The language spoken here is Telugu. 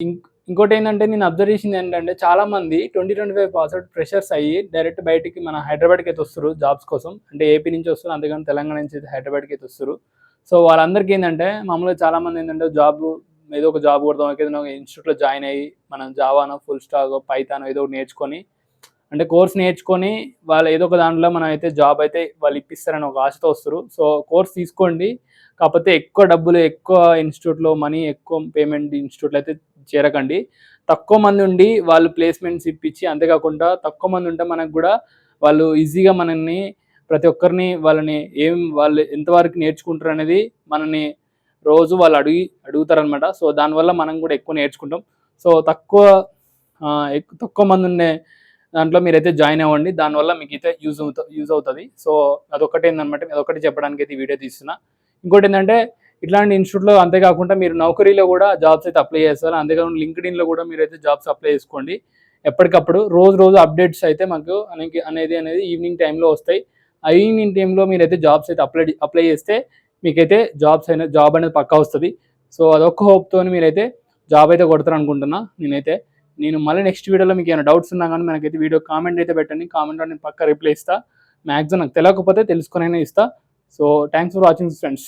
ఇంకోటి ఏంటంటే నేను అబ్జర్వ్ చేసింది ఏంటంటే చాలా మంది 2025 పాస్ అవుట్ ఫ్రెషర్స్ అయ్యి డైరెక్ట్ బయటికి మన హైదరాబాద్కి అయితే వస్తారు జాబ్స్ కోసం. అంటే ఏపీ నుంచి వస్తారు, అంతేగాని తెలంగాణ నుంచి అయితే హైదరాబాద్కి అయితే వస్తారు. సో వాళ్ళందరికీ ఏంటంటే మామూలుగా చాలా మంది ఏంటంటే జాబ్ ఏదో ఒక జాబ్ కొడదాం, ఏదైనా ఒక ఇన్స్టిట్యూట్లో జాయిన్ అయ్యి మనం జావానో ఫుల్ స్టాక్ పైథాన్ ఏదో ఒకటి నేర్చుకొని, అంటే కోర్స్ నేర్చుకొని వాళ్ళు ఏదో ఒక దాంట్లో మనం అయితే జాబ్ అయితే వాళ్ళు ఇప్పిస్తారని ఒక ఆశతో వస్తారు. సో కోర్స్ తీసుకోండి, కాకపోతే ఎక్కువ డబ్బులు ఎక్కువ ఇన్స్టిట్యూట్లో మనీ ఎక్కువ పేమెంట్ ఇన్స్టిట్యూట్లో అయితే చేరకండి. తక్కువ మంది ఉండి వాళ్ళు ప్లేస్మెంట్స్ ఇప్పించి, అంతేకాకుండా తక్కువ మంది ఉంటే మనకు కూడా వాళ్ళు ఈజీగా మనల్ని ప్రతి ఒక్కరిని వాళ్ళని వాళ్ళు ఎంతవరకు నేర్చుకుంటారు అనేది మనని రోజు వాళ్ళు అడుగుతారనమాట. సో దానివల్ల మనం కూడా ఎక్కువ నేర్చుకుంటాం. సో తక్కువ మంది ఉండే దాంట్లో మీరైతే జాయిన్ అవ్వండి. దానివల్ల మీకైతే యూజ్ అవుతుంది. సో అదొకటి ఏందనమాట, అదొకటి చెప్పడానికి అయితే ఈ వీడియో తీస్తున్నా. ఇంకోటి ఏంటంటే ఇట్లాంటి ఇన్స్టిట్యూట్లో అంతేకాకుండా మీరు నౌకరీలో కూడా జాబ్స్ అయితే అప్లై చేస్తారు. అంతేకాకుండా లింక్డ్ఇన్లో కూడా మీరైతే జాబ్స్ అప్లై చేసుకోండి. ఎప్పటికప్పుడు రోజు అప్డేట్స్ అయితే మాకు అనేది ఈవినింగ్ టైంలో వస్తాయి. ఆ ఈవినింగ్ టైంలో మీరైతే జాబ్స్ అయితే అప్లై చేస్తే మీకైతే జాబ్ అనేది పక్కా వస్తుంది. సో అదొక్క హోప్తో మీరైతే జాబ్ అయితే కొడతారు అనుకుంటున్నా నేనైతే. నేను మళ్ళీ నెక్స్ట్ వీడియోలో మీకు ఏమైనా డౌట్స్ ఉన్నా కానీ మనకైతే వీడియో కామెంట్ అయితే పెట్టండి. కామెంట్లో నేను పక్కా రిప్లై ఇస్తాను. మ్యాక్సిమం నాకు తెలియకపోతే తెలుసుకొని అయినా ఇస్తాను. So thanks for watching friends.